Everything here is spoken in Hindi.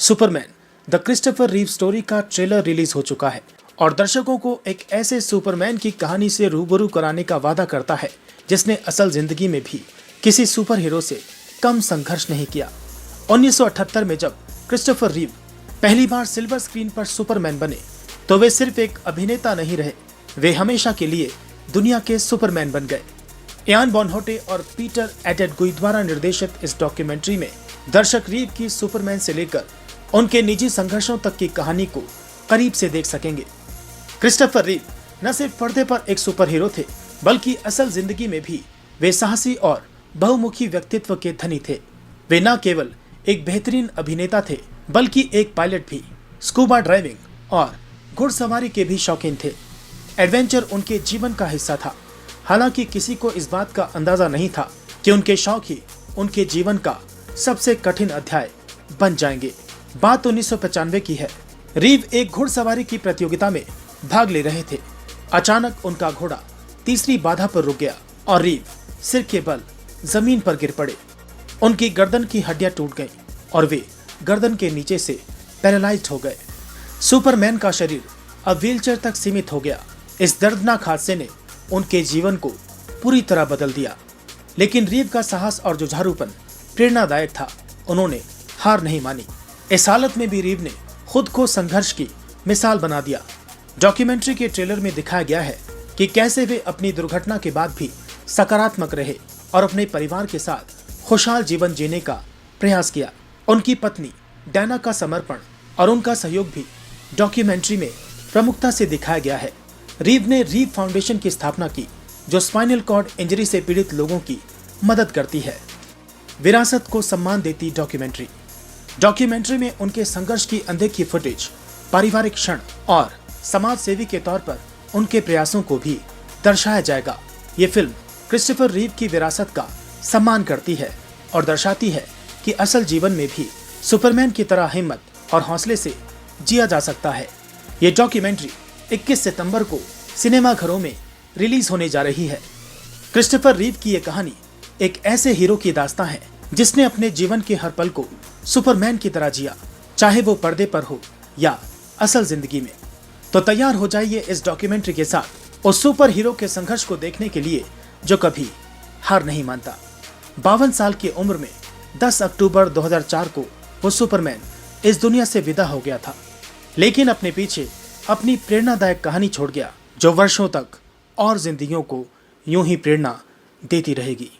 सुपरमैन द क्रिस्टोफर रीव स्टोरी का ट्रेलर रिलीज हो चुका है और दर्शकों को एक ऐसे सुपरमैन की कहानी से रूबरू कराने का वादा करता है जिसने असल जिंदगी में भी किसी सुपर हीरो से कम संघर्ष नहीं किया। 1978 में जब क्रिस्टोफर रीव पहली बार सिल्वर स्क्रीन पर सुपरमैन बने तो वे सिर्फ एक अभिनेता नहीं रहे, वे हमेशा के लिए दुनिया के सुपरमैन बन गए। इयान बॉनहोटे और पीटर एटेडगुई द्वारा निर्देशित इस डॉक्यूमेंट्री में दर्शक रीव की सुपरमैन से लेकर उनके निजी संघर्षों तक की कहानी को करीब से देख सकेंगे। क्रिस्टोफर रीव न सिर्फ पर्दे पर एक सुपर हीरो थे, बल्कि असल जिंदगी में भी वे साहसी और बहुमुखी व्यक्तित्व के धनी थे। वे न केवल एक बेहतरीन अभिनेता थे, बल्कि एक पायलट भी, स्कूबा ड्राइविंग और घुड़सवारी के भी शौकीन थे। एडवेंचर उनके जीवन का हिस्सा था। हालांकि किसी को इस बात का अंदाजा नहीं था कि उनके शौक ही उनके जीवन का सबसे कठिन अध्याय बन जाएंगे। बात 1995 की है। रीव एक घुड़सवारी की प्रतियोगिता में भाग ले रहे थे। अचानक उनका घोड़ा तीसरी बाधा पर रुक गया और रीव सिर के बल जमीन पर गिर पड़े। उनकी गर्दन की हड्डियां टूट गईं और वे गर्दन के नीचे से पैरालाइज्ड हो गए। सुपरमैन का शरीर अब व्हीलचेयर तक सीमित हो गया। इस दर्दनाक हादसे ने उनके जीवन को पूरी तरह बदल दिया, लेकिन रीव का साहस और जुझारूपन प्रेरणादायक था। उन्होंने हार नहीं मानी। इस हालत में भी रीव ने खुद को संघर्ष की मिसाल बना दिया। डॉक्यूमेंट्री के ट्रेलर में दिखाया गया है कि कैसे वे अपनी दुर्घटना के बाद भी सकारात्मक रहे और अपने परिवार के साथ खुशहाल जीवन जीने का प्रयास किया। उनकी पत्नी डैना का समर्पण और उनका सहयोग भी डॉक्यूमेंट्री में प्रमुखता से दिखाया गया है। रीव ने रीव फाउंडेशन की स्थापना की, जो स्पाइनल कॉर्ड इंजरी से पीड़ित लोगों की मदद करती है। विरासत को सम्मान देती डॉक्यूमेंट्री में उनके संघर्ष की अनदेखी फुटेज, पारिवारिक क्षण और समाज सेवी के तौर पर उनके प्रयासों को भी दर्शाया जाएगा। ये फिल्म क्रिस्टोफर रीव की विरासत का सम्मान करती है और दर्शाती है कि असल जीवन में भी सुपरमैन की तरह हिम्मत और हौसले से जिया जा सकता है। ये डॉक्यूमेंट्री 21 सितंबर को सिनेमाघरों में रिलीज होने जा रही है। क्रिस्टोफर रीव की ये कहानी एक ऐसे हीरो की दास्तां है जिसने अपने जीवन के हर पल को सुपरमैन की तरह जिया, चाहे वो पर्दे पर हो या असल जिंदगी में। तो तैयार हो जाइए इस डॉक्यूमेंट्री के साथ उस सुपर हीरो के संघर्ष को देखने के लिए जो कभी हार नहीं मानता। 52 साल की उम्र में 10 अक्टूबर 2004 को वो सुपरमैन इस दुनिया से विदा हो गया था, लेकिन अपने पीछे अपनी प्रेरणादायक कहानी छोड़ गया, जो वर्षों तक और जिंदगियों को यूं ही प्रेरणा देती रहेगी।